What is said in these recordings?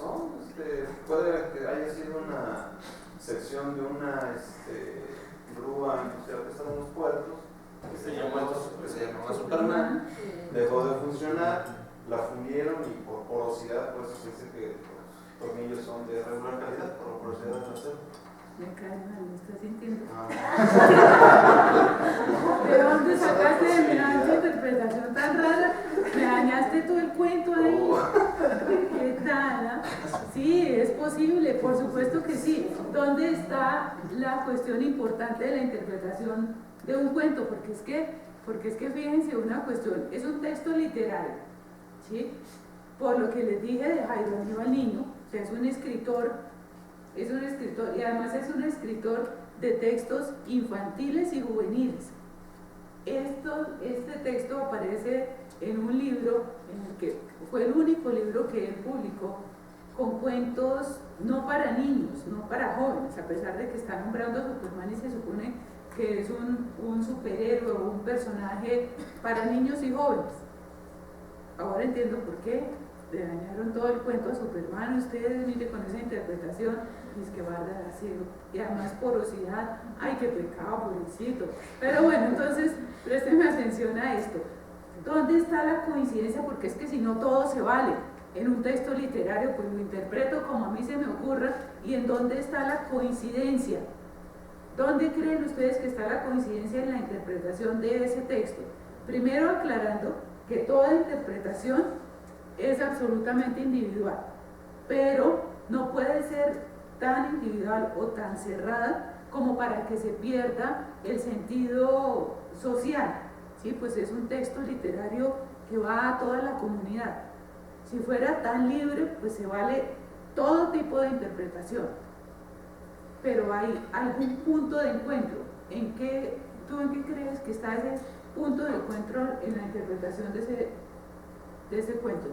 razón, puede que haya sido una sección de una grúa industrial que estaba en los puertos, que se llamaba Superman, dejó de funcionar, la fundieron y por porosidad, pues se dice que los tornillos son de regular calidad, por porosidad del acero. Me cae mal, ¿me estás sintiendo? Ah. ¿De dónde sacaste de mi interpretación tan rara? Me dañaste todo el cuento ahí. ¿Qué tal? Sí, es posible, por supuesto que sí. ¿Dónde está la cuestión importante de la interpretación de un cuento? Porque es que fíjense una cuestión, es un texto literario, ¿sí? Por lo que les dije de Jairo Aníbal Niño, o sea, es un escritor y además es un escritor de textos infantiles y juveniles. Este texto aparece en un libro, en el que fue el único libro que él publicó, con cuentos no para niños, no para jóvenes, a pesar de que está nombrando a Superman y se supone que es un superhéroe o un personaje para niños y jóvenes. Ahora entiendo por qué le dañaron todo el cuento a Superman. Ustedes, mire, con esa interpretación, es que Barda era ciego, y además porosidad, ay, qué pecado, pobrecito. Pero bueno, entonces, présteme atención a esto. ¿Dónde está la coincidencia? Porque es que si no todo se vale. En un texto literario, pues lo interpreto como a mí se me ocurra, y en dónde está la coincidencia. ¿Dónde creen ustedes que está la coincidencia en la interpretación de ese texto? Primero aclarando que toda interpretación es absolutamente individual, pero no puede ser tan individual o tan cerrada como para que se pierda el sentido social, ¿sí? Pues es un texto literario que va a toda la comunidad. Si fuera tan libre, pues se vale todo tipo de interpretación, pero hay algún punto de encuentro. ¿Tú en qué crees que está ese punto de encuentro en la interpretación de ese cuento?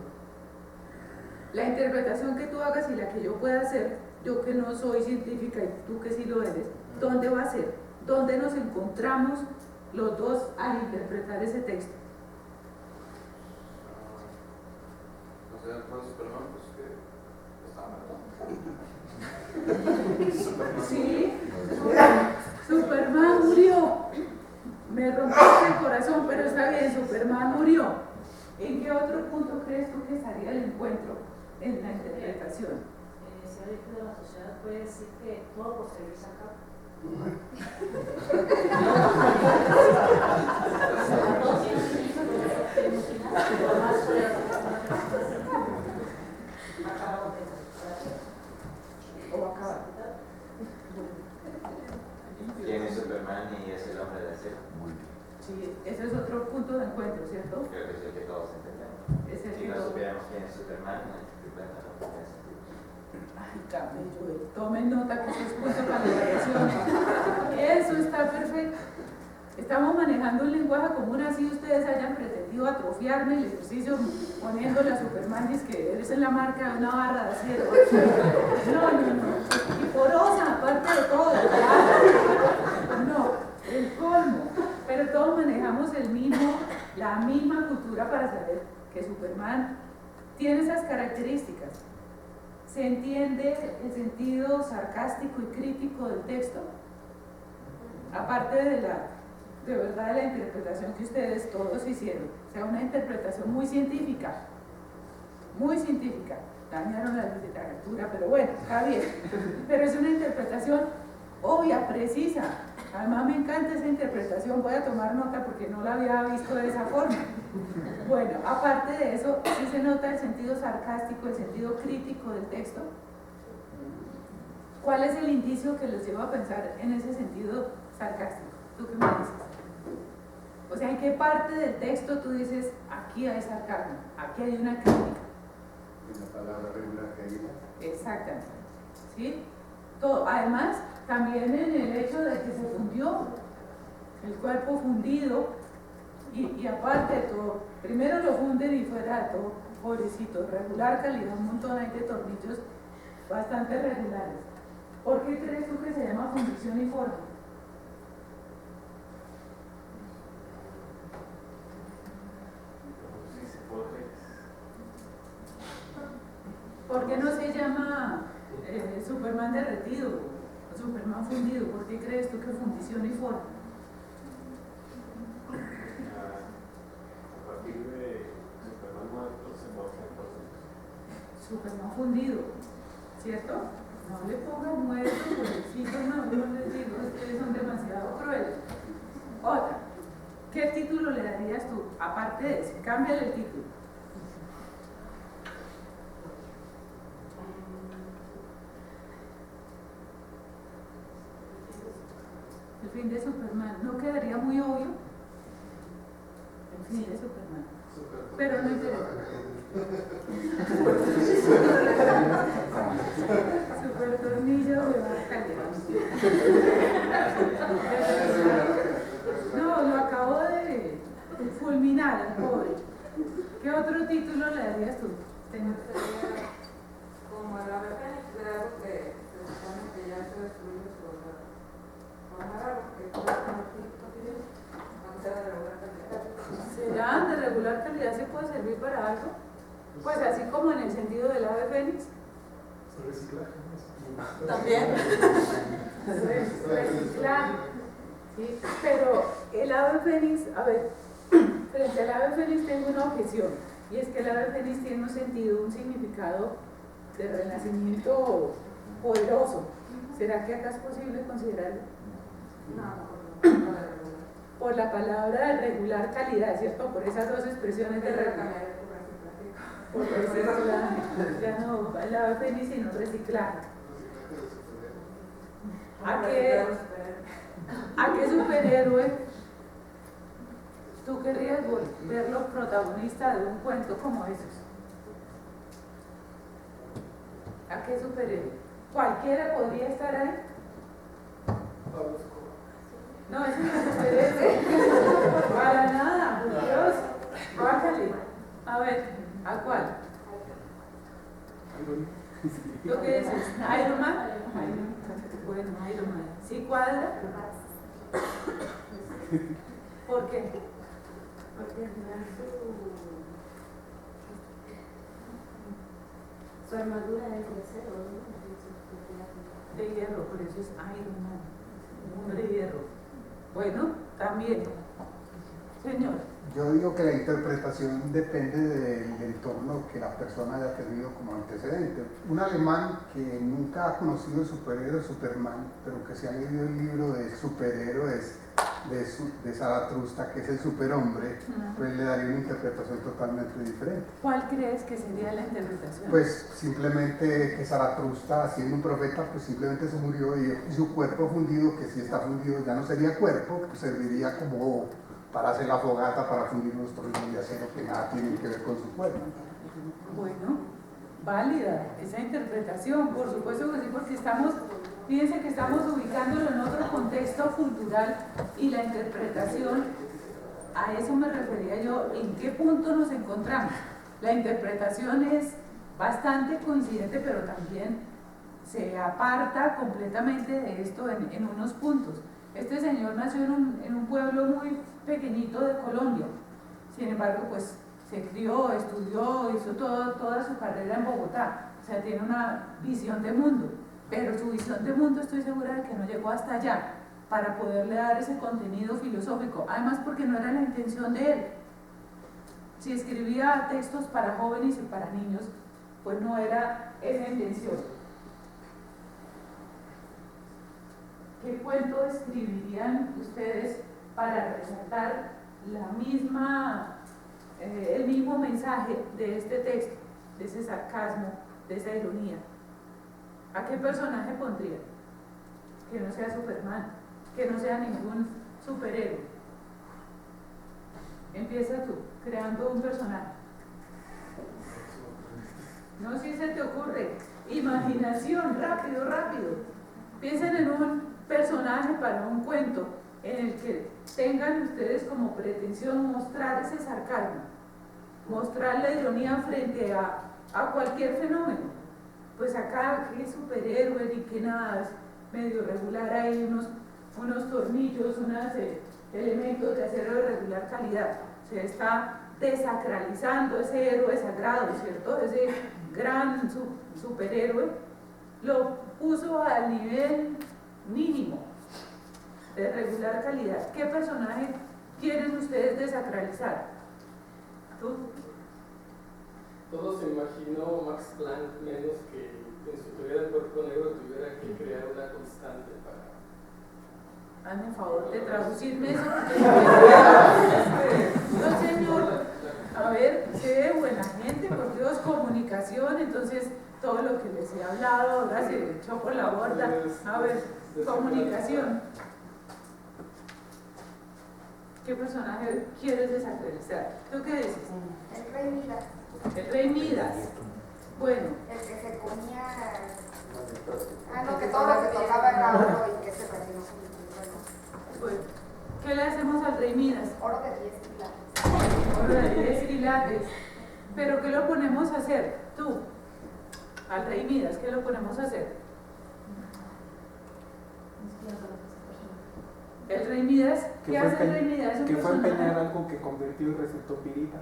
La interpretación que tú hagas y la que yo pueda hacer, yo que no soy científica y tú que sí lo eres, ¿dónde va a ser? ¿Dónde nos encontramos los dos al interpretar ese texto? No sé, entonces, Superman, pues que estaba muerto. Sí, Superman murió. Me rompiste el corazón, pero está bien, Superman murió. ¿En qué otro punto crees tú que estaría el encuentro en la interpretación? Ese origen de la sociedad puede decir que todo posterior se acaba. ¿O acaba? ¿Quién es Superman y es el hombre de acero? Sí, ese es otro punto de encuentro, ¿cierto? Creo que es el que todos entendemos. Es el Si que no todos- supiéramos quién es Superman, no tiene sentido. Ay, cabello, tomen nota que eso es punto para la evaluación. Eso está perfecto. Estamos manejando un lenguaje común, así ustedes hayan pretendido atrofiarme el ejercicio poniéndole a Superman, es que esa es la marca de una barra de acero. No. Y porosa, aparte de todo. No, el colmo. Pero todos manejamos la misma cultura para saber que Superman tiene esas características. ¿Se entiende el sentido sarcástico y crítico del texto? Aparte de verdad de la interpretación que ustedes todos hicieron, o sea, una interpretación muy científica, dañaron la literatura, pero bueno, está bien, pero es una interpretación obvia, precisa. Además me encanta esa interpretación, voy a tomar nota porque no la había visto de esa forma. Bueno, aparte de eso, sí se nota el sentido sarcástico, el sentido crítico del texto. ¿Cuál es el indicio que les lleva a pensar en ese sentido sarcástico? ¿Tú qué me dices? O sea, ¿en qué parte del texto tú dices, aquí hay sarcasmo, aquí hay una crítica? En la palabra regular caída. Exactamente. ¿Sí? Todo. Además, también en el hecho de que se fundió, el cuerpo fundido, y aparte de todo, primero lo funden y fuera de todo, pobrecito, regular calidad, un montón hay de tornillos bastante regulares. ¿Por qué crees tú que se llama fundición y forma? ¿Por qué no se llama Superman derretido o Superman fundido. ¿Por qué crees tú que fundición y forma? A partir de Superman muerto se muestra entonces. Superman fundido, ¿cierto? No le pongan muerto, pobrecitos, no les digo, ustedes son demasiado crueles. Otra, ¿qué título le darías tú? Aparte de ese, cámbiale el título. El fin de Superman, ¿no quedaría muy obvio? El fin de Superman. Pero no interesa. Super tornillo de baja calidad. No, lo acabo de fulminar al pobre. ¿Qué otro título le darías tú? Como el ave fénix, de algo que se supone que ya se destruye por algo que ¿será de regular calidad se puede servir para algo? Pues así como en el sentido del ave fénix. también. Reciclar. Sí, pero el ave fénix, a ver, frente al ave fénix tengo una objeción, y es que el ave fénix tiene un sentido, un significado de renacimiento poderoso. ¿Será que acá es posible considerarlo? No. Por la palabra de regular calidad, ¿cierto? Por esas dos expresiones de regular. Por reciclaje. Ya no, el ave fénix sino reciclaje. ¿A qué superhéroe tú querrías verlo protagonista de un cuento como esos? ¿A qué superhéroe? ¿Cualquiera podría estar ahí? No, ese no es superhéroe. Para nada, por Dios. Bájale. A ver, ¿a cuál? ¿Tú qué dices? ¿Iron Man? Bueno, Iron Man. ¿Sí cuadra? ¿Por qué? Porque al final su armadura es de acero, ¿no? De hierro, por eso es Iron Man. Hombre de hierro. Bueno, también. Señor. Yo digo que la interpretación depende del entorno que la persona haya tenido como antecedente. Un alemán que nunca ha conocido el superhéroe Superman, pero que se ha leído el libro de superhéroes de Zaratrusta, que es el superhombre, pues le daría una interpretación totalmente diferente. ¿Cuál crees que sería la interpretación? Pues simplemente que Zaratrusta, siendo un profeta, pues simplemente se murió y su cuerpo fundido, que si está fundido ya no sería cuerpo, pues serviría como para hacer la fogata, para fundir los tornillos de acero que nada tienen que ver con su cuerpo. Bueno, válida esa interpretación, por supuesto que sí, porque fíjense que estamos ubicándolo en otro contexto cultural y la interpretación, a eso me refería yo, ¿en qué punto nos encontramos? La interpretación es bastante coincidente, pero también se aparta completamente de esto en unos puntos. Este señor nació en un pueblo muy pequeñito de Colombia, sin embargo, pues se crió, estudió, hizo toda su carrera en Bogotá, o sea, tiene una visión de mundo, pero su visión de mundo estoy segura de que no llegó hasta allá para poderle dar ese contenido filosófico, además porque no era la intención de él. Si escribía textos para jóvenes y para niños, pues no era esa intención. ¿Qué cuento escribirían ustedes para resaltar el mismo mensaje de este texto, de ese sarcasmo, de esa ironía? ¿A qué personaje pondrían? Que no sea Superman, que no sea ningún superhéroe. Empieza tú, creando un personaje. No, si se te ocurre. Imaginación, rápido, rápido. Piensen en un personaje para un cuento en el que tengan ustedes como pretensión mostrar ese sarcasmo, mostrar la ironía frente a cualquier fenómeno. Pues acá, qué superhéroe y que nada, es medio regular, hay unos tornillos, unos elementos de acero de regular calidad. Se está desacralizando ese héroe sagrado, ¿cierto? Ese gran superhéroe, lo puso al nivel mínimo de regular calidad. ¿Qué personaje quieren ustedes desacralizar? ¿Tú? Todo se imaginó Max Planck, menos que en su teoría del cuerpo negro tuviera que crear una constante para... Hazme el favor de traducirme eso. No, señor. A ver, qué buena gente, por Dios, comunicación, entonces todo lo que les he hablado ahora se echó por la borda. A ver, comunicación. ¿Qué personaje quieres desacralizar? ¿Tú qué dices? El rey Midas. El rey Midas. Bueno. El que se comía. No, que todo lo que tocaba era oro y que se perdió. Bueno, ¿qué le hacemos al rey Midas? Oro de 10 quilates. Oro de 10 quilates. ¿Pero qué lo ponemos a hacer? Tú, al rey Midas, ¿qué lo ponemos a hacer? El rey Midas, ¿qué hace el rey Midas? Que fue a empeñar algo que convirtió y resultó pirita.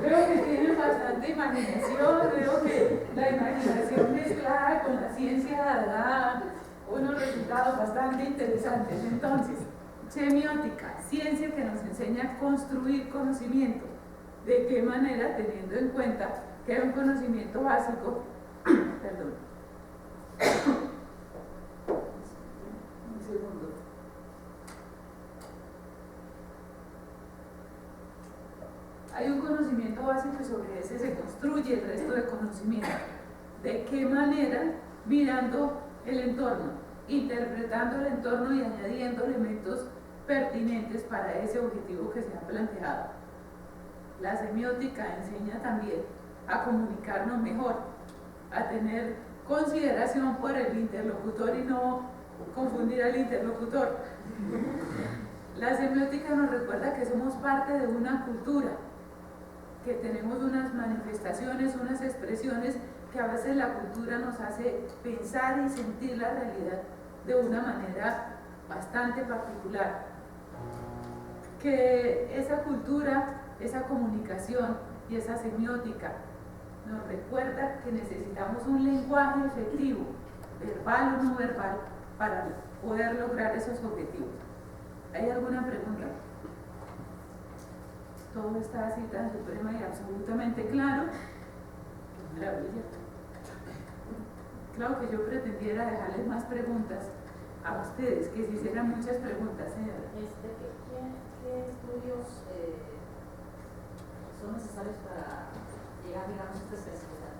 Veo que tienen bastante imaginación, veo que la imaginación mezclada con la ciencia da unos resultados bastante interesantes. Entonces, semiótica, ciencia que nos enseña a construir conocimiento. ¿De qué manera? Teniendo en cuenta que hay un conocimiento básico, perdón, un segundo. Hay un conocimiento básico y sobre ese se construye el resto de conocimiento. ¿De qué manera? Mirando el entorno, interpretando el entorno y añadiendo elementos pertinentes para ese objetivo que se ha planteado. La semiótica enseña también a comunicarnos mejor, a tener consideración por el interlocutor y no confundir al interlocutor. La semiótica nos recuerda que somos parte de una cultura, que tenemos unas manifestaciones, unas expresiones que a veces la cultura nos hace pensar y sentir la realidad de una manera bastante particular. Que esa cultura, esa comunicación y esa semiótica nos recuerda que necesitamos un lenguaje efectivo, verbal o no verbal, para poder lograr esos objetivos. ¿Hay alguna pregunta? Todo está así tan suprema y absolutamente claro. ¡Qué maravilla! Claro que yo pretendiera dejarles más preguntas a ustedes, que se hicieran muchas preguntas, señora. ¿Qué estudios son necesarios para llegar, digamos, a esta especialidad?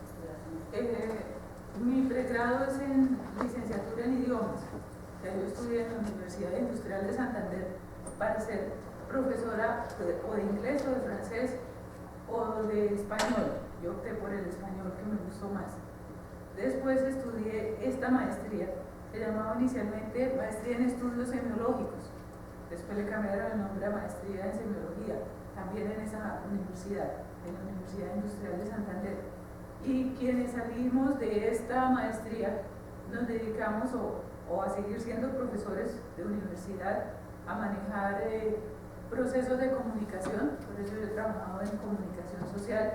Mi pregrado es en licenciatura en idiomas. O sea, yo estudié en la Universidad Industrial de Santander para ser profesora o de inglés o de francés o de español. Yo opté por el español, que me gustó más. Después estudié esta maestría, se llamaba inicialmente Maestría en Estudios Semiológicos. Después le cambiaron el nombre a Maestría en Semiología, también en esa universidad, en la Universidad Industrial de Santander. Y quienes salimos de esta maestría nos dedicamos o a seguir siendo profesores de universidad, a manejar procesos de comunicación, por eso yo he trabajado en comunicación social,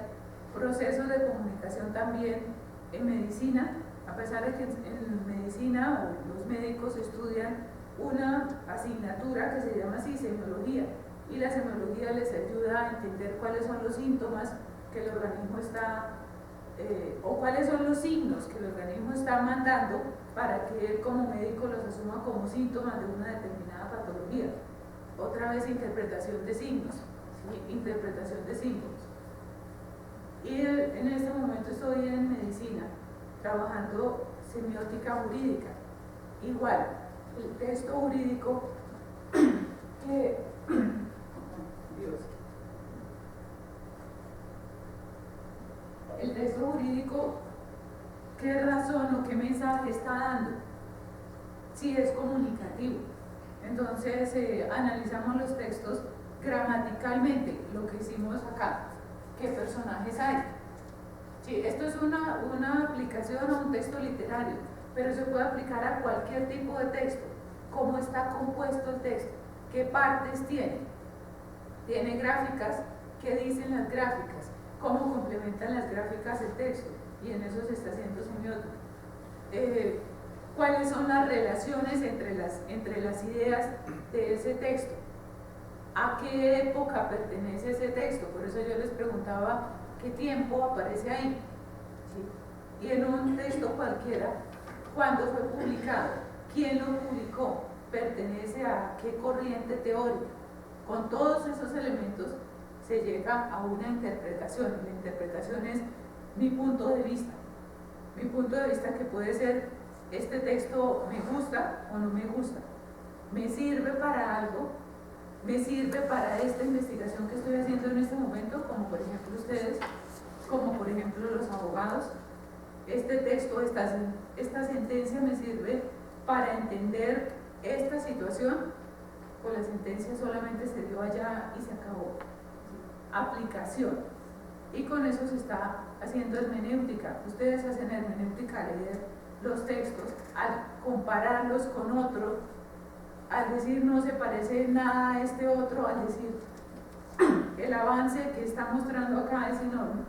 procesos de comunicación también en medicina, a pesar de que en medicina los médicos estudian una asignatura que se llama así, semiología, y la semiología les ayuda a entender cuáles son los síntomas que el organismo está, o cuáles son los signos que el organismo está mandando para que él como médico los asuma como síntomas de una determinada patología. Otra vez interpretación de signos, ¿sí? Interpretación de signos. Y en este momento estoy en medicina, trabajando semiótica jurídica. Igual, el texto jurídico que... Dios. El texto jurídico, ¿qué razón o qué mensaje está dando? Si es comunicativo. Entonces, analizamos los textos gramaticalmente, lo que hicimos acá. ¿Qué personajes hay? Sí, esto es una aplicación a un texto literario, pero se puede aplicar a cualquier tipo de texto. ¿Cómo está compuesto el texto? ¿Qué partes tiene? Tiene gráficas, qué dicen las gráficas, cómo complementan las gráficas el texto, y en eso se está haciendo semiótica. ¿Cuáles son las relaciones entre las ideas de ese texto? ¿A qué época pertenece ese texto? Por eso yo les preguntaba qué tiempo aparece ahí. ¿Sí? Y en un texto cualquiera, ¿cuándo fue publicado? ¿Quién lo publicó? ¿Pertenece a qué corriente teórica? Con todos esos elementos se llega a una interpretación. La interpretación es mi punto de vista. Mi punto de vista que puede ser, este texto me gusta o no me gusta. ¿Me sirve para algo? ¿Me sirve para esta investigación que estoy haciendo en este momento? Como por ejemplo ustedes, como por ejemplo los abogados. Este texto, esta sentencia me sirve para entender esta situación, o la sentencia solamente se dio allá y se acabó. Aplicación. Y con eso se está haciendo hermenéutica. Ustedes hacen hermenéutica al leer los textos, al compararlos con otros, al decir no se parece nada a este otro, al decir el avance que está mostrando acá es enorme,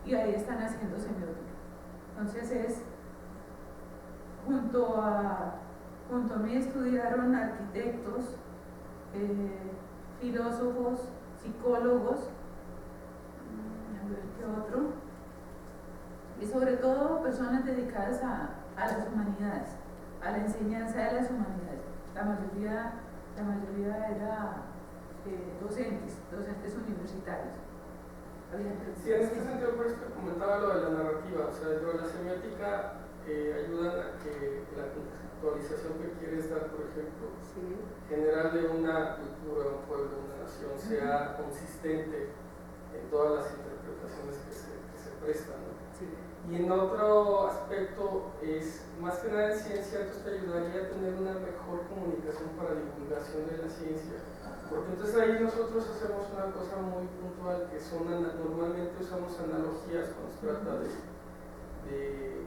y ahí están haciendo semiótica. Entonces es, junto a mí estudiaron arquitectos, filósofos, psicólogos, a ver qué otro, y sobre todo personas dedicadas a las humanidades, a la enseñanza de las humanidades. La mayoría era docentes universitarios. Sí, en este sentido, por eso te comentaba lo de la narrativa. O sea, dentro de la semiótica ayudan a que la contextualización que quieres dar, por ejemplo, general de una cultura, un pueblo, una nación, sea consistente en todas las interpretaciones que se prestan, ¿no? Sí. Y en otro aspecto es, más que nada en ciencia, esto te ayudaría a tener una mejor comunicación para divulgación de la ciencia. Porque entonces ahí nosotros hacemos una cosa muy puntual, que son, normalmente usamos analogías cuando se trata de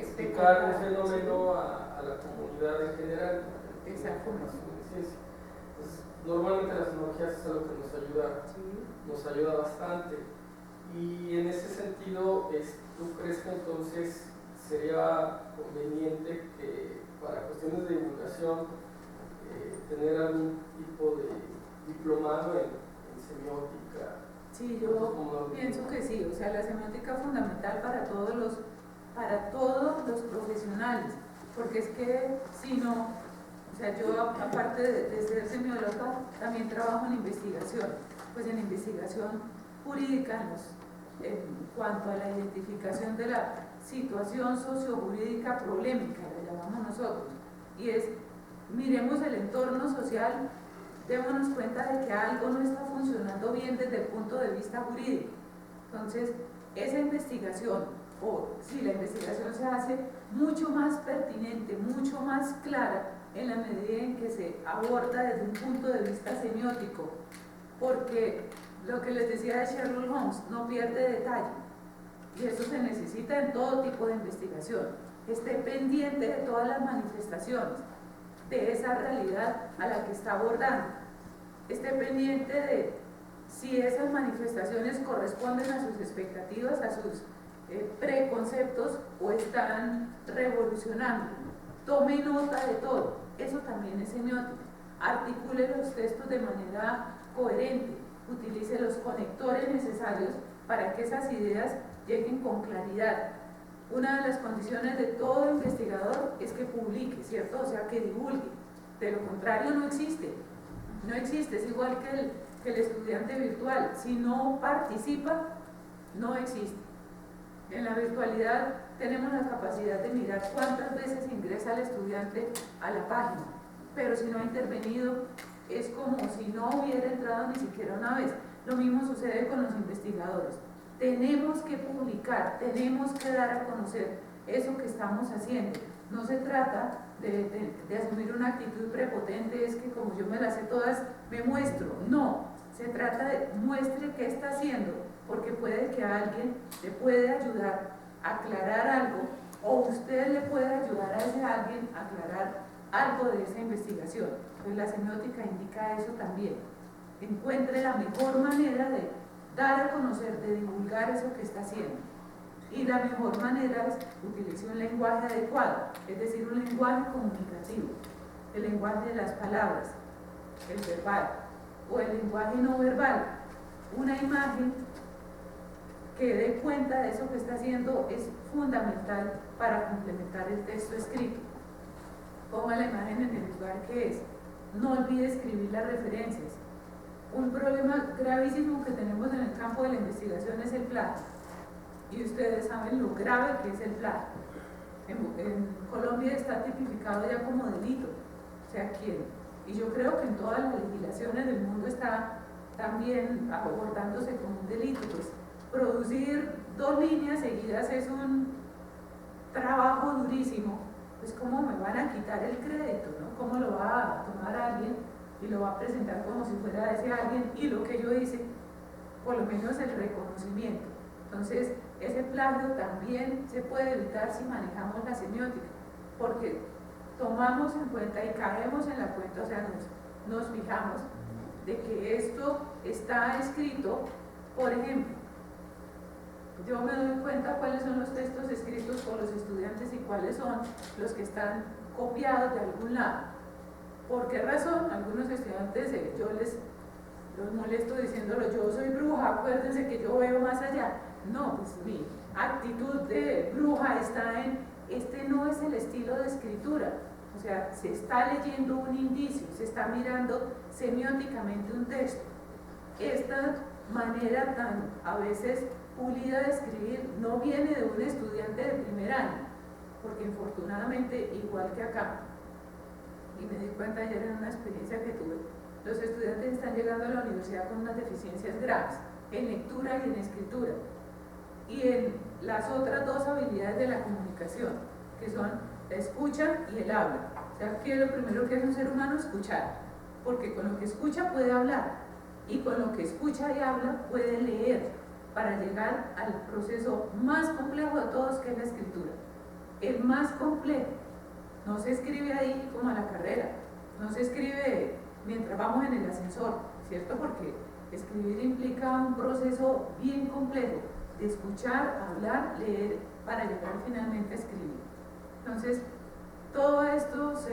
explicar un fenómeno a la comunidad en general. Exacto. Entonces, normalmente las analogías es algo que nos ayuda bastante. Y en ese sentido, ¿tú crees que entonces sería conveniente que para cuestiones de divulgación tener algún tipo de diplomado en semiótica? Sí, yo pienso que sí. O sea, la semiótica es fundamental para todos los profesionales, porque es que si no, o sea, yo aparte de ser semióloga también trabajo en investigación, pues en investigación jurídica en cuanto a la identificación de la situación sociojurídica problemática, la llamamos nosotros, y es, miremos el entorno social, démonos cuenta de que algo no está funcionando bien desde el punto de vista jurídico. Entonces, esa investigación, o si la investigación se hace mucho más pertinente, mucho más clara, en la medida en que se aborda desde un punto de vista semiótico, porque lo que les decía de Sherlock Holmes no pierde detalle, y eso se necesita en todo tipo de investigación. Esté pendiente de todas las manifestaciones de esa realidad a la que está abordando, esté pendiente de si esas manifestaciones corresponden a sus expectativas, a sus preconceptos, o están revolucionando. Tome nota de todo, eso también es semiótica. Articule los textos de manera coherente, utilice los conectores necesarios para que esas ideas lleguen con claridad. Una de las condiciones de todo investigador es que publique, ¿cierto? O sea, que divulgue. De lo contrario no existe. No existe, es igual que el estudiante virtual. Si no participa, no existe. En la virtualidad tenemos la capacidad de mirar cuántas veces ingresa el estudiante a la página, pero si no ha intervenido, es como si no hubiera entrado ni siquiera una vez. Lo mismo sucede con los investigadores. Tenemos que publicar, tenemos que dar a conocer eso que estamos haciendo. No se trata de asumir una actitud prepotente, es que como yo me las sé todas, me muestro. No, se trata de muestre qué está haciendo, porque puede que alguien le puede ayudar a aclarar algo, o usted le puede ayudar a ese alguien a aclarar algo de esa investigación. Pues la semiótica indica eso también. Encuentre la mejor manera dar a conocer, de divulgar eso que está haciendo. Y la mejor manera es utilizar un lenguaje adecuado, es decir, un lenguaje comunicativo, el lenguaje de las palabras, el verbal, o el lenguaje no verbal, una imagen que dé cuenta de eso que está haciendo es fundamental para complementar el texto escrito. Ponga la imagen en el lugar que es. No olvide escribir las referencias. Un problema gravísimo que tenemos en el campo de la investigación es el plagio. Y ustedes saben lo grave que es el plagio. En Colombia está tipificado ya como delito. O sea, ¿quién? Y yo creo que en todas las legislaciones del mundo está también abordándose como un delito. Pues producir 2 líneas seguidas es un trabajo durísimo. Pues cómo me van a quitar el crédito, ¿no? Cómo lo va a tomar alguien y lo va a presentar como si fuera ese alguien, y lo que yo hice, por lo menos el reconocimiento. Entonces, ese plagio también se puede evitar si manejamos la semiótica, porque tomamos en cuenta y caemos en la cuenta, o sea, nos fijamos de que esto está escrito. Por ejemplo, yo me doy cuenta cuáles son los textos escritos por los estudiantes y cuáles son los que están copiados de algún lado. ¿Por qué razón? Algunos estudiantes, yo los molesto diciéndolo, yo soy bruja, acuérdense que yo veo más allá. No, pues mi actitud de bruja está en, este no es el estilo de escritura. O sea, se está leyendo un indicio, se está mirando semióticamente un texto. Esta manera tan a veces pulida de escribir no viene de un estudiante de primer año, porque infortunadamente, igual que acá, y me di cuenta ayer en una experiencia que tuve, los estudiantes están llegando a la universidad con unas deficiencias graves en lectura y en escritura, y en las otras 2 habilidades de la comunicación, que son la escucha y el habla. O sea, que lo primero que hace un ser humano es escuchar, porque con lo que escucha puede hablar, y con lo que escucha y habla puede leer, para llegar al proceso más complejo de todos, que es la escritura. El más complejo. No se escribe ahí como a la carrera, no se escribe mientras vamos en el ascensor, ¿cierto? Porque escribir implica un proceso bien complejo de escuchar, hablar, leer, para llegar finalmente a escribir. Entonces, todos estos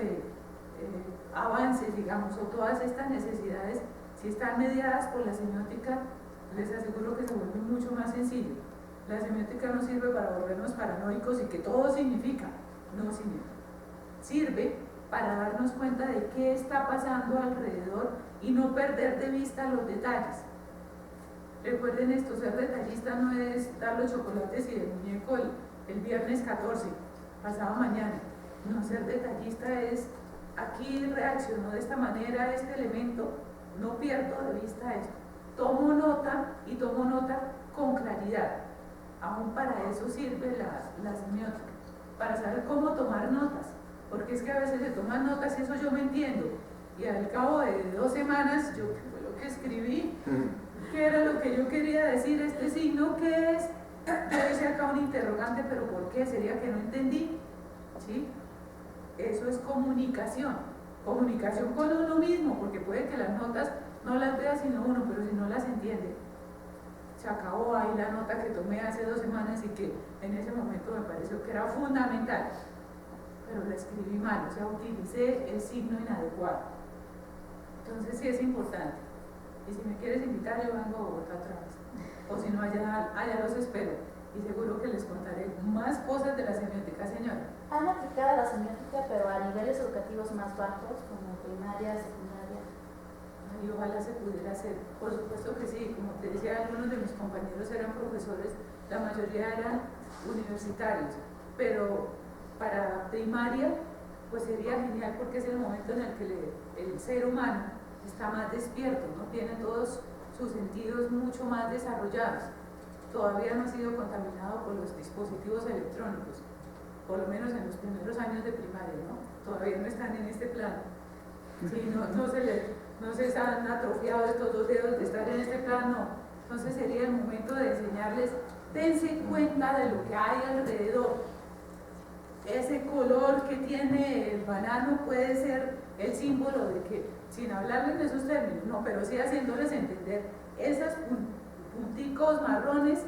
avances, digamos, o todas estas necesidades, si están mediadas por la semiótica, les aseguro que se vuelve mucho más sencillo. La semiótica no sirve para volvernos paranoicos y que todo significa, no significa. Sirve para darnos cuenta de qué está pasando alrededor y no perder de vista los detalles. Recuerden esto, ser detallista no es dar los chocolates y el muñeco el viernes 14, pasado mañana. No, ser detallista es, aquí reaccionó de esta manera este elemento, no pierdo de vista esto. Tomo nota y tomo nota con claridad. Aún para eso sirve la semiótica, para saber cómo tomar notas, porque es que a veces se toman notas y eso yo me entiendo, y al cabo de 2 semanas, yo qué fue lo que escribí, qué era lo que yo quería decir, este signo, ¿qué es? Yo hice acá un interrogante, pero ¿por qué? Sería que no entendí, ¿sí? Eso es comunicación con uno mismo, porque puede que las notas no las vea sino uno, pero si no las entiende, se acabó ahí la nota que tomé hace 2 semanas y que en ese momento me pareció que era fundamental, pero la escribí mal, o sea, utilicé el signo inadecuado. Entonces sí es importante, y si me quieres invitar yo vengo a Bogotá otra vez, o si no allá los espero, y seguro que les contaré más cosas de la semiótica. Señora. ¿Han aplicado la semiótica pero a niveles educativos más bajos, como primaria, secundaria? Y ojalá se pudiera hacer, por supuesto que sí. Como te decía, algunos de mis compañeros eran profesores, la mayoría eran universitarios, pero para primaria pues sería genial, porque es el momento en el que el ser humano está más despierto, ¿no? Tiene todos sus sentidos mucho más desarrollados, todavía no ha sido contaminado por los dispositivos electrónicos, por lo menos en los primeros años de primaria, ¿no? Todavía no están en este plano, sí, no se han atrofiado estos 2 dedos de estar en este plano, no. Entonces sería el momento de enseñarles, dense cuenta de lo que hay alrededor. Ese color que tiene el banano puede ser el símbolo de que, sin hablarles de esos términos, no, pero sí haciéndoles entender esas punticos marrones,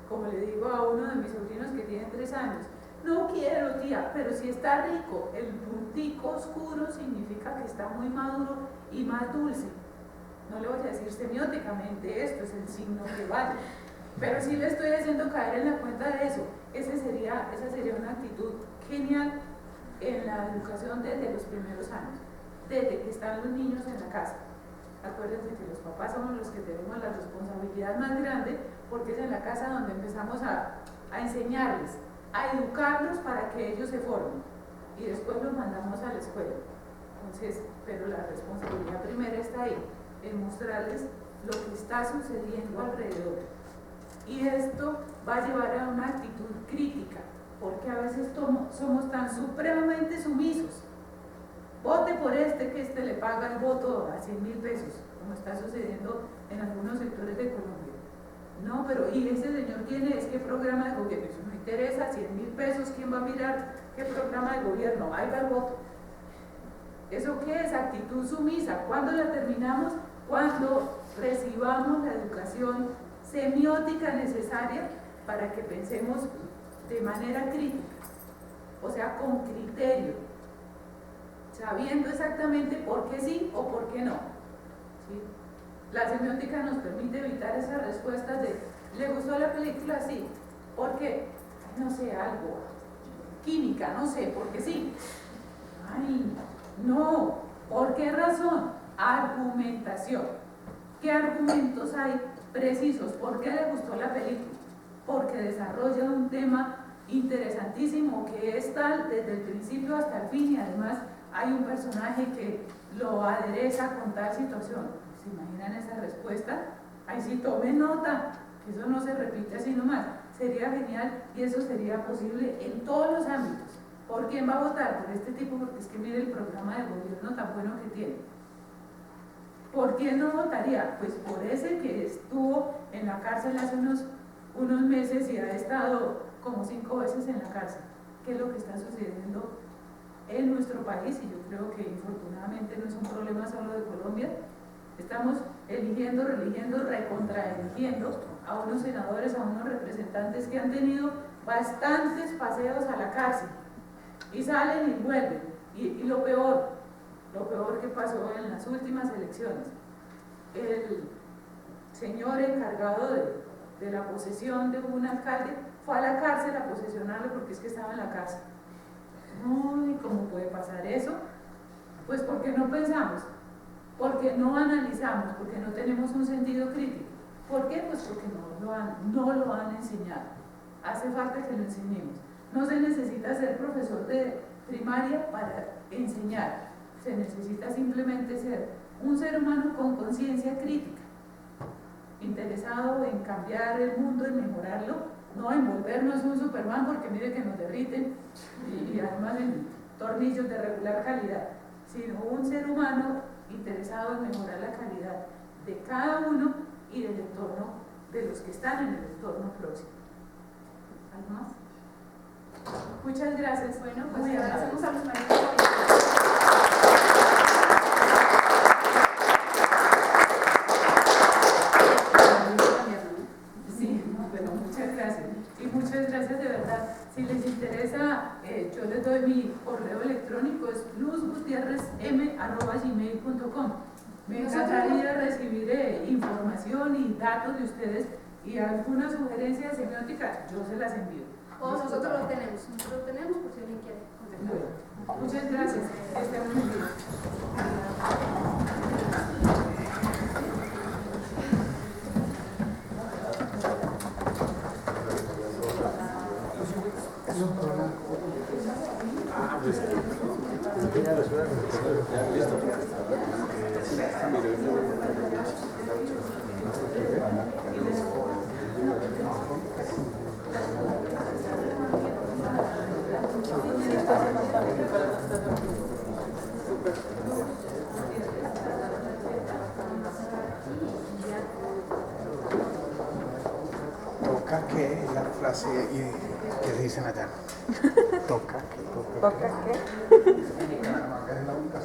como le digo a uno de mis sobrinos que tiene 3 años, no quiero, tía, pero si está rico, el puntico oscuro significa que está muy maduro y más dulce. No le voy a decir semióticamente esto, es el signo que vale, pero sí le estoy haciendo caer en la cuenta de eso. Esa sería una actitud genial en la educación desde los primeros años, desde que están los niños en la casa. Acuérdense que los papás somos los que tenemos la responsabilidad más grande, porque es en la casa donde empezamos a enseñarles, a educarlos para que ellos se formen, y después los mandamos a la escuela. Entonces, pero la responsabilidad primera está ahí, en mostrarles lo que está sucediendo alrededor. Y esto va a llevar a una actitud crítica, porque a veces somos tan supremamente sumisos. Vote por que le paga el voto a 100.000 pesos, como está sucediendo en algunos sectores de Colombia. No, pero ¿y ese señor quién es? ¿Qué programa de gobierno? Eso no interesa, 100.000 pesos, ¿quién va a mirar qué programa de gobierno? Ahí va el voto. ¿Eso qué es? Actitud sumisa. ¿Cuándo la terminamos? Cuando recibamos la educación semiótica necesaria para que pensemos de manera crítica, o sea, con criterio, sabiendo exactamente por qué sí o por qué no. ¿Sí? La semiótica nos permite evitar esas respuestas de ¿le gustó la película? Sí. ¿Por qué? No sé, algo, química, no sé, porque sí. Ay, no. ¿Por qué razón? Argumentación. ¿Qué argumentos hay precisos? ¿Por qué le gustó la película? Porque desarrolla un tema interesantísimo que es tal desde el principio hasta el fin, y además hay un personaje que lo adereza con tal situación. ¿Se imaginan esa respuesta? Ahí sí tomen nota, que eso no se repite así nomás. Sería genial, y eso sería posible en todos los ámbitos. ¿Por quién va a votar? Por este tipo, porque es que mire el programa de gobierno tan bueno que tiene. ¿Por quién no votaría? Pues por ese que estuvo en la cárcel hace unos meses y ha estado como 5 veces en la cárcel. ¿Qué es lo que está sucediendo en nuestro país? Y yo creo que infortunadamente no es un problema solo de Colombia. Estamos eligiendo, recontraeligiendo a unos senadores, a unos representantes que han tenido bastantes paseos a la cárcel y salen y vuelven. Y lo peor que pasó en las últimas elecciones, el señor encargado de la posesión de un alcalde fue a la cárcel a posesionarlo porque es que estaba en la cárcel. Uy, ¿cómo puede pasar eso? Pues porque no pensamos, porque no analizamos, porque no tenemos un sentido crítico. ¿Por qué? Pues porque no lo han enseñado. Hace falta que lo enseñemos. No se necesita ser profesor de primaria para enseñar. Se necesita simplemente ser un ser humano con conciencia crítica, interesado en cambiar el mundo, en mejorarlo, no en volvernos un Superman porque mire que nos derriten y además en tornillos de regular calidad, sino un ser humano interesado en mejorar la calidad de cada uno y del entorno, de los que están en el entorno próximo. ¿Algo más? Muchas gracias. Bueno, pues muy agradecemos a los maestros. Sí, bueno, muchas gracias. Y muchas gracias de verdad. Si les interesa, yo les doy mi correo electrónico, es luzgutierrezm@gmail.com. Me encantaría recibir información y datos de ustedes y alguna sugerencia semiótica, yo se las envío. O nosotros lo tenemos por si alguien quiere contestar. Muchas gracias. Que estén muy bien. Toca que la frase que dicen allá. Toca que. ¿Toca qué? En Bucaramanga es la única